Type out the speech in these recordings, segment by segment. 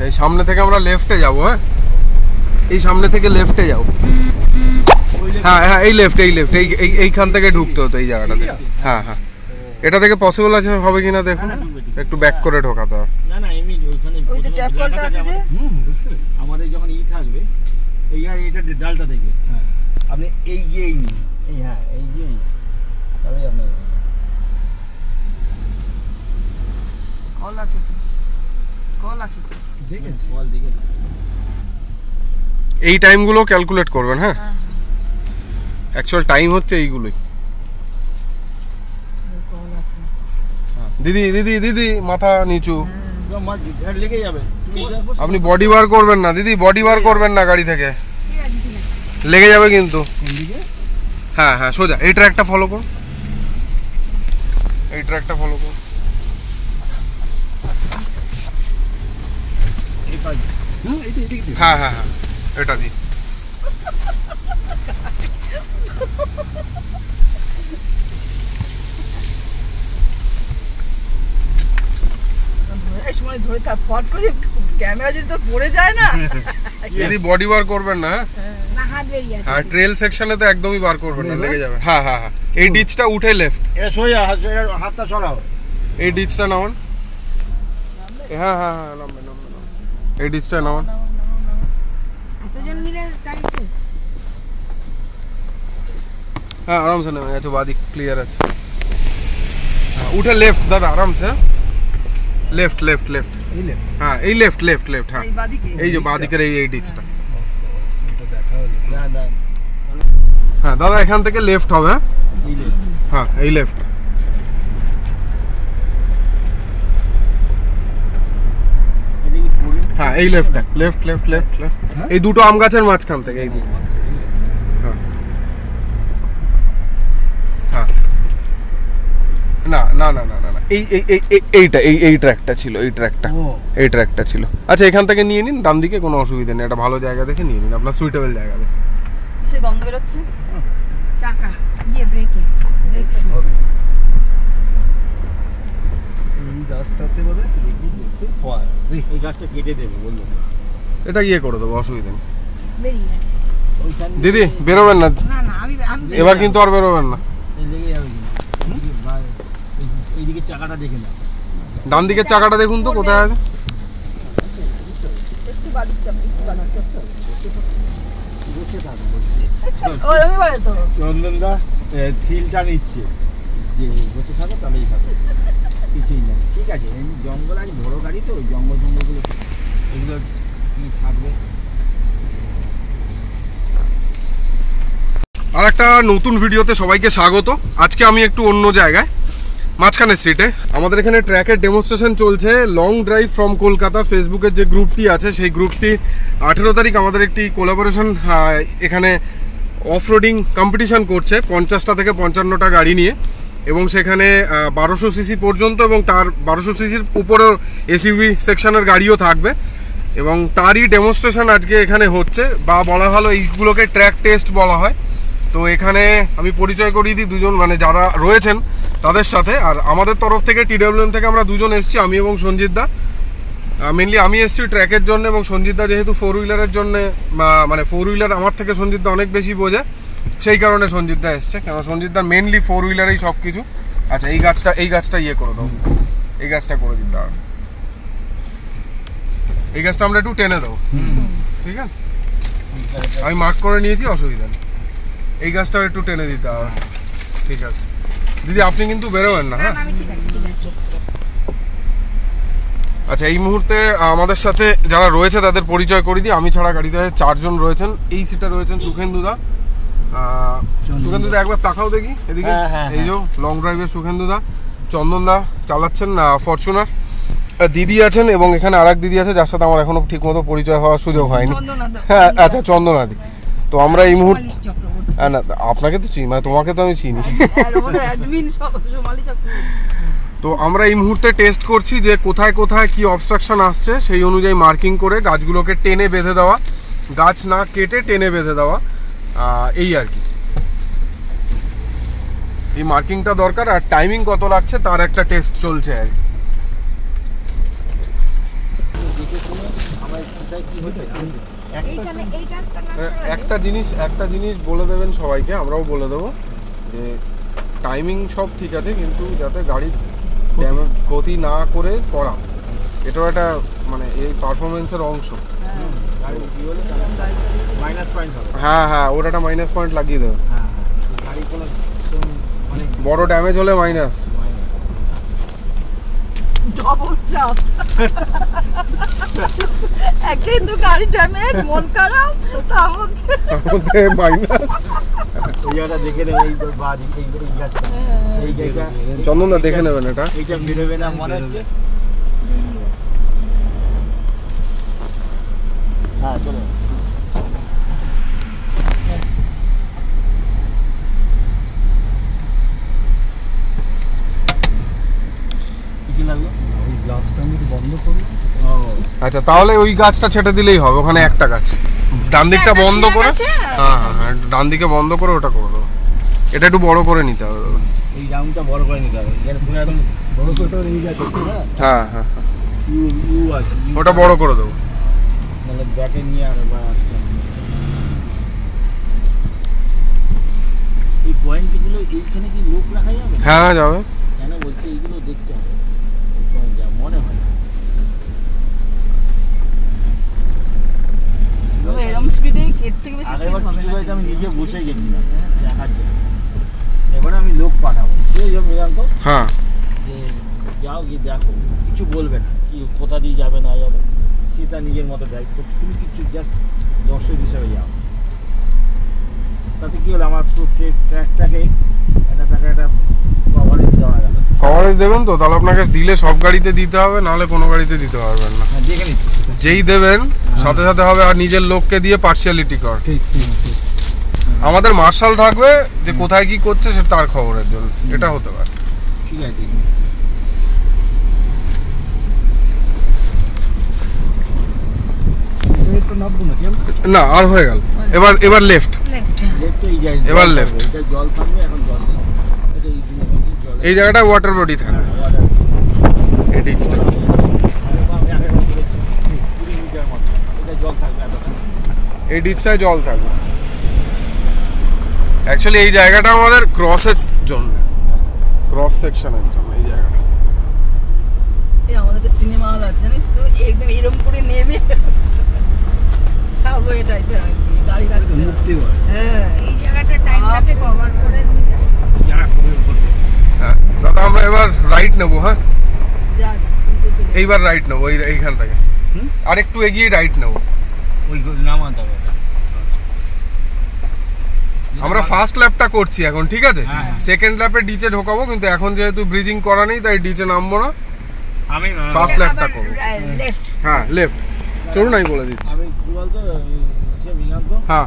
আচ্ছা এই সামনে থেকে আমরা লেফটে যাব। হ্যাঁ এই সামনে থেকে লেফটে যাও। হ্যাঁ হ্যাঁ এই লেফট এইখান থেকে ঢুকতে হতো এই জায়গাটাতে। হ্যাঁ হ্যাঁ এটা থেকে পসিবল আছে হবে কিনা দেখুন, একটু ব্যাক করে ঢোকাতে হবে। না না এমনি ওইখানে ওই যে ট্যাপ কলটা আছে যে আমাদের যখন থাকবে এই আর এটা ডালটা দেখবে। হ্যাঁ আপনি এই গিয়েই নিন, এই হ্যাঁ এই গিয়েই তবে আপনার কল আছে তো, কল আছে তো, ঠিক আছে কল দেখে এই টাইমগুলো ক্যালকুলেট করবেন। হ্যাঁ অ্যাকচুয়াল টাইম হচ্ছে এইগুলোই। দিদি দিদি দিদি মাথা নিচু, লেগে যাবে। আপনি বডি বার করবেন না দিদি, বডি বার করবেন না গাড়ি থেকে, লেগে যাবে কিন্তু। হ্যাঁ হ্যাঁ সোজা এই ট্র্যাকটা ফলো করুন, এই ট্র্যাকটা ফলো করুন। হ্যাঁ হ্যাঁ হ্যাঁ এটা দি। এই সময় ধরে তা ফট করে ক্যামেরা যদি তো পড়ে যায় না। যদি বডি বার করবেন না, না হাত বেরিয়ে আছে। হ্যাঁ ট্রেল সেকশনে তো একদমই বার করবেন না, লেগে যাবে। হ্যাঁ হ্যাঁ হ্যাঁ এই ডিচটা উঠে লেফট, এটা সোজা হাতটা সরাও, এই ডিচটা নামান। হ্যাঁ হ্যাঁ হ্যাঁ নামবে নামবে নামবে, এই ডিচটা নামান। এতজন মিলে গাড়িতে হ্যাঁ আরামসে নেমে গেছে, বাদিক ক্লিয়ার আছে। উঠে লেফট দাদা আরামসে, লেফট লেফট লেফট। হ্যাঁ এই লেফট লেফট লেফট। হ্যাঁ এই বাদিকে, এই যে বাদিকের এই ডিচটা। এটা দেখা হলো না হ্যাঁ দাদা এখান থেকে লেফট হবে। হ্যাঁ এই লেফট। হ্যাঁ এই left left left left left, এই দুটো আম গাছের মাঝখান থেকে এই দুটো। হ্যাঁ হ্যাঁ না না না না না এই এইটা এই ট্র্যাকটা ছিল, এই ট্র্যাকটা ছিল। আচ্ছা এখান থেকে নিয়ে নিন ডান দিকে, কোনো অসুবিধা নেই, একটা ভালো জায়গা দেখে নিয়ে নিন, আপনার সুইটেবল জায়গা দেখে। সে বন্ধ বেরোচ্ছে চাকা ইয়ে ব্রেকে ব্রেক এই গাছটাতে বোধহয় দেখি দেখতে হয়, এই গাছটা কেটে দেবে বললো। এটা ইয়ে করে দেবো, অসুবিধা নেই। বেরিয়ে গেছে। দিদি বেরোবেন না, না না আমি এবার কিন্তু আর বেরোবেন না। এই লেগে যাবে কিন্তু এইদিকে চাকাটা দেখে না, ডান দিকের চাকাটা দেখুন তো কোথায় আছে। একটু বাদিক চাপ, একটু বাদিক চাপ। বসে থাকো ওই আমি বলে তো চন্দনদা ফিলটা নিচ্ছে যে বসে থাকো তাহলেই থাকো, কিছুই না। ঠিক আছে জঙ্গল আছে, বড় গাড়ি তো জঙ্গলগুলো এগুলো থাকবে। আর একটা নতুন ভিডিওতে সবাইকে স্বাগত। আজকে আমি একটু অন্য জায়গায়, মাঝখানের সিটে। আমাদের এখানে ট্র্যাকের ডেমনস্ট্রেশন চলছে, লং ড্রাইভ ফ্রম কলকাতা। ফেসবুকের যে গ্রুপটি আছে সেই গ্রুপটি 18 তারিখ আমাদের একটি কোলাবোরেশন এখানে অফরোডিং কম্পিটিশান করছে 50টা থেকে 55টা গাড়ি নিয়ে, এবং সেখানে 1200 সিসি পর্যন্ত এবং তার 1200 সিসির উপরেও এসইউভি সেকশনের গাড়িও থাকবে, এবং তারই ডেমনস্ট্রেশন আজকে এখানে হচ্ছে, বা বলা ভালো এইগুলোকে ট্র্যাক টেস্ট বলা হয়। তো এখানে আমি পরিচয় করিয়ে দিই দুজন, মানে যারা রয়েছেন তাদের সাথে। আর আমাদের তরফ থেকে TWM থেকে আমরা দুজন এসেছি, আমি এবং সঞ্জিত দা। মেনলি আমি এসেছি ট্র্যাকের জন্য, এবং সঞ্জিত দা যেহেতু 4 হুইলারের জন্য, মানে 4 হুইলার আমার থেকে সঞ্জিত দা অনেক বেশি বোঝে, সেই কারণে সঞ্জিত দা এসছে। কেন সঞ্জিত দা মেনলি 4 হুইলারেই সব কিছু। আচ্ছা এই গাছটা ইয়ে করে দেবো, এই গাছটা করে দিতে হবে, এই গাছটা আমরা একটু টেনে দেবো, ঠিক আছে? আমি মার্ক করে নিয়েছি, অসুবিধা নেই। এই গাছটাও একটু টেনে দিতে হবে, ঠিক আছে? দিদি আপনি কিন্তু বেরোবেন না। হ্যাঁ আমি ঠিক আছে ঠিক আছে। আচ্ছা এই মুহূর্তে আমাদের সাথে যারা রয়েছে তাদের পরিচয় করে দিই। আমি ছাড়া গাড়িতে 4 জন রয়েছেন। এই সিটে রয়েছেন সুখেন্দুদা। সুখেন্দুদা একবার তাকাও দেখি এদিকে, এই যে লং ড্রাইভের সুখেন্দুদা। চন্দনদা চালাচ্ছেন ফরচুনার। দিদি আছেন, এবং এখানে আরেক দিদি আছে যার সাথে আমার এখনো ঠিক মতো পরিচয় হওয়ার সুযোগ হয়নি। হ্যাঁ আচ্ছা চন্দনাদি। তো আমরা এই মুহূর্তে, না আপনাকে তো চিনি, মানে তোমাকে তো আমি চিনি। তো আমরা এই মুহূর্তে টেস্ট করছি যে কোথায় কোথায় কি অবস্ট্রাকশন আসছে, সেই অনুযায়ী মার্কিং করে গাছগুলোকে টেনে বেঁধে দেওয়া, গাছ না কেটে টেনে বেঁধে দেওয়া, এই আর কি। এই মার্কিংটা দরকার, আর টাইমিং কত লাগছে তার একটা টেস্ট চলছে আর কি। আমার কোথায় কি হচ্ছে এইখানে এই গাছটা না একটা জিনিস বলে দেবেন সবাইকে, আমরাও বলে দেবো যে টাইমিং সব ঠিক আছে, কিন্তু যাতে গাড়ি ক্ষতি না করে করা, এটাও একটা মানে এই পারফরমেন্সের অংশ। গাড়ি কি হলে মাইনাস পয়েন্ট হবে। হ্যাঁ ওর একটা মাইনাস পয়েন্ট লাগিয়ে দেবে। হ্যাঁ গাড়ি কোনো মানে বড় ড্যামেজ হলে মাইনাস। ডবল চাপ একে তো গাড়ি ড্যামেজ, মন খারাপ, তার মধ্যে মাইনাস। ওই জায়গাটা দেখে নেবে, এই বাড়ি এই গাছটা, এই জায়গা চন্দনদা দেখে নেবেন এটা। এইটা বেরোবে না মনে হচ্ছে। হ্যাঁ চলো কিছু লাগলো ওই গ্লাসটা আমি বন্ধ করি। আচ্ছা তাহলে ওই গাছটা ছেটে দিলেই হবে, ওখানে একটা গাছ ডান দিকটা বন্ধ করে। হ্যাঁ ডান দিকে বন্ধ করে ওটা করে দেবো। এটা একটু বড় করে নিতে হবে, এই রাউন্ডটা বড় করে নিতে হবে, যেন পুরো একদম বড় করে এই গাছ আছে না, হ্যাঁ ইউ আছে, ওটা বড় করে দেবো। মানে ব্যাকে নিয়ে আর আসতে এই পয়েন্টগুলো এইখানে কি লোক রাখা যাবে? হ্যাঁ যাবে। কেন বলছি এইগুলো দেখতে হবে, যা মনে হয় এরকম স্পিডে এর থেকে বেশি আগেরবার স্পিড হবে কিছু না। হয়তো আমি নিজে বসে গেছিলাম দেখার জন্য, এবারে আমি লোক পাঠাবো, সেই জন্য মৃগান্ত হ্যাঁ যে যাও গিয়ে দেখো, কিছু বলবে না কি কোথা দিয়ে যাবে না যাবে, সে তার নিজের মতো ড্রাইভ করছে, তুমি কিছু জাস্ট দর্শক হিসাবে যাও। তাতে কি হলো, আমার পুরো ট্র্যাকটাকে তাকে একটা কভারেজ দেওয়া গেল। কভারেজ দেবেন তো, তাহলে আপনাকে দিলে সব গাড়িতে দিতে হবে, নাহলে কোনো গাড়িতে দিতে পারবেন না। হ্যাঁ দেখে নিচ্ছি, যেই দেবেন সাথে সাথে হবে, আর নিজের লোককে দিয়ে পার্সিয়ালিটি কর। ঠিক ঠিক ঠিক। আমাদের মার্শাল থাকবে যে কোথায় কি করছে সেটা তার খবরের জন্য, এটা হতে পারে। ঠিক আছে এই তো নামবো না কেন? না আর হয়ে গেল, এবার লেফট। Left, দেখতে এই জায়গায় এবার জল left। থাকবে, এটা জল থাকবে, এখন জল নেই। এটা এই দিনে জল এই জায়গাটা ওয়াটার বডি থাকবে, এই ডিচটা। এই ডিচটায় জল থাকবে। অ্যাকচুয়ালি এই জায়গাটা আমাদের ক্রসের জন্য, ক্রস সেকশনের জন্য এই জায়গাটা। এই আমাদের একটা সিনেমা হল আছে জানিস তো, একদম এরকম করে নেমে সাবওয়ে টাইপের আর কি গাড়ি রাখতে। মুক্তি হয়। হ্যাঁ এই জায়গাটা টাইমটাকে কভার করে হ্যাঁ দাদা আমরা এবার রাইট নেবো। হ্যাঁ যাক এইবার রাইট নেবো, এইখান থেকে আর একটু এগিয়ে রাইট নেবো। আমরা ফার্স্ট ল্যাপটা করছি এখন, ঠিক আছে? সেকেন্ড ল্যাপে ডিচে ঢোকাবো, কিন্তু এখন যেহেতু ব্রিজিং করা নেই তাই ডিচে নামবো না, আমি ফার্স্ট ল্যাপটা করবো। লেফট। হ্যাঁ লেফট চলুন, আমি বলে দিচ্ছি। আমি কি বলতো হ্যাঁ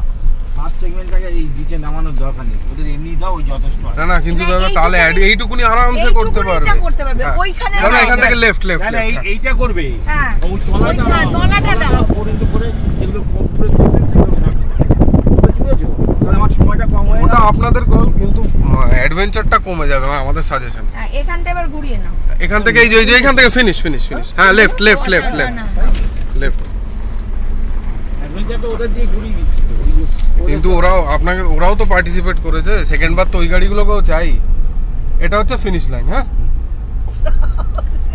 ফার্স্ট সেগমেন্টটাকে এই নিচে নামানোর দরকার নেই, ওদের এমনি দাও ওই যথেষ্ট হয়। না কিন্তু না, দাদা তাহলে এইটুকুনি আরামসে করতে পারবে। হ্যাঁ। ওইখানে দাদা এখান থেকে লেফট লেফট না, এইটা করবে, হ্যাঁ ওই তলাটা ওইটা, তলাটা দাও। পর্যন্ত করে যেগুলো পুরো সেকশন সেগুলো থাকবে, বুঝেছো? তাহলে আমার সময়টা কম হয় ওটা না। আপনাদের কল, কিন্তু অ্যাডভেঞ্চারটা কমে যাবে, আমাদের সাজেশন। হ্যাঁ এখানটা এবার ঘুরিয়ে নাও। এখান থেকে এই যে এখান থেকে ফিনিশ। হ্যাঁ লেফট লেফট লেফট না, লেফট না, লেফট। অ্যাডভেঞ্চার তো ওদের দিয়ে ঘুরিয়ে দিচ্ছি তো, কিন্তু ওরাও তো পার্টিসিপেট করেছে, সেকেন্ড বার তো ওই গাড়িগুলোকেও চাই। এটা হচ্ছে ফিনিশ লাইন। হ্যাঁ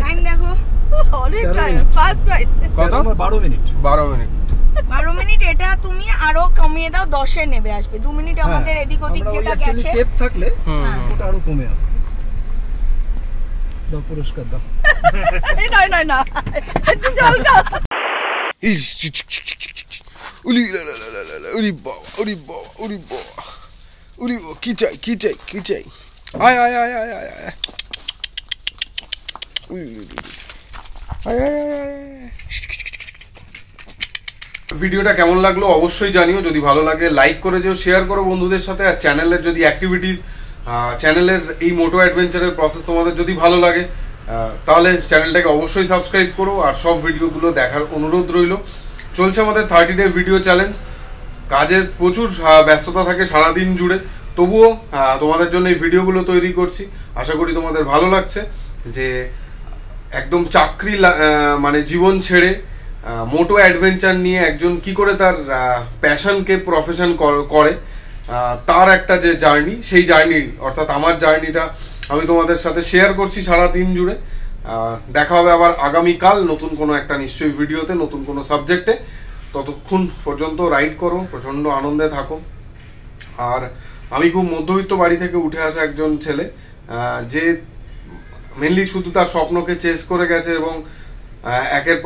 টাইম দেখো, অনেক 13 টাইম, মিনিট। First price. কত? 12 মিনিট। 12 মিনিট। 12 মিনিট, এটা তুমি আরো কমিয়ে দাও, 10-এ নেবে আসবে। 2 মিনিট আমাদের এদিক ওদিক আমরা ওই যেটা actually গেছে। টেপ থাকলে হুম ওটা আরো কমে আসবে। দাও পুরস্কার দাও। এই না একটু জল দাও। উলি লা লা লা লা লা, উলি বাবা, উলি বাবা, উলি বাবা, উলি বাবা, কি চাই? আয় উলি, আয়। ভিডিওটা কেমন লাগলো অবশ্যই জানিও, যদি ভালো লাগে লাইক করে যেও, শেয়ার করো বন্ধুদের সাথে। আর চ্যানেলের যদি অ্যাক্টিভিটিস, চ্যানেলের এই মোটো অ্যাডভেঞ্চারের প্রসেস তোমাদের যদি ভালো লাগে, তাহলে চ্যানেলটাকে অবশ্যই সাবস্ক্রাইব করো, আর সব ভিডিওগুলো দেখার অনুরোধ রইল। চলছে আমাদের 30 ডে ভিডিও চ্যালেঞ্জ। কাজের প্রচুর ব্যস্ততা থাকে সারাদিন জুড়ে, তবুও তোমাদের জন্য এই ভিডিওগুলো তৈরি করছি। আশা করি তোমাদের ভালো লাগছে যে একদম চাকরি মানে জীবন ছেড়ে মোটো অ্যাডভেঞ্চার নিয়ে একজন কি করে তার প্যাশনকে প্রফেশন করে, তার একটা যে জার্নি, সেই জার্নি অর্থাৎ আমার জার্নিটা আমি তোমাদের সাথে শেয়ার করছি সারা দিন জুড়ে। দেখা হবে আবার আগামীকাল নতুন কোনো একটা নিশ্চয়ই ভিডিওতে, নতুন কোনো সাবজেক্টে। ততক্ষণ পর্যন্ত রাইড করো, প্রচণ্ড আনন্দে থাকো। আর আমি খুব মধ্যবিত্ত বাড়ি থেকে উঠে আসা একজন ছেলে, যে মেনলি শুধু তার স্বপ্নকে চেস করে গেছে এবং একের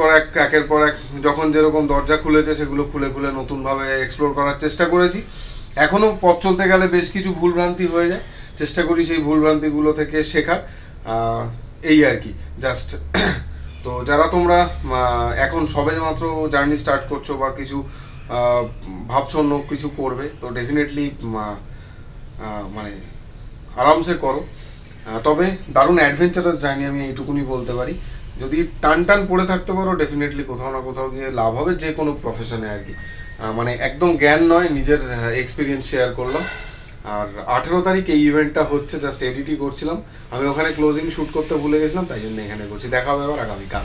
পর এক যখন যেরকম দরজা খুলেছে সেগুলো খুলে খুলে নতুনভাবে এক্সপ্লোর করার চেষ্টা করেছি। এখনও পথ চলতে গেলে বেশ কিছু ভুলভ্রান্তি হয়ে যায়, চেষ্টা করি সেই ভুলভ্রান্তিগুলো থেকে শেখার, এই আর কি জাস্ট। তো যারা তোমরা এখন সবে মাত্র জার্নি স্টার্ট করছো বা কিছু ভাবছো অন্য কিছু করবে, তো ডেফিনেটলি মানে আরামসে করো। তবে দারুণ অ্যাডভেঞ্চারাস জার্নি, আমি এইটুকুনি বলতে পারি। যদি টান পড়ে থাকতে পারো, ডেফিনেটলি কোথাও না কোথাও গিয়ে লাভ হবে, যে কোনো প্রফেশনে আর কি। মানে একদম জ্ঞান নয়, নিজের এক্সপিরিয়েন্স শেয়ার করলাম। আর 18 তারিখ এই ইভেন্টটা হচ্ছে, জাস্ট এডিটই করছিলাম আমি, ওখানে ক্লোজিং শ্যুট করতে ভুলে গেছিলাম, তাই জন্য এখানে করছি। দেখা হবে আবার আগামীকাল।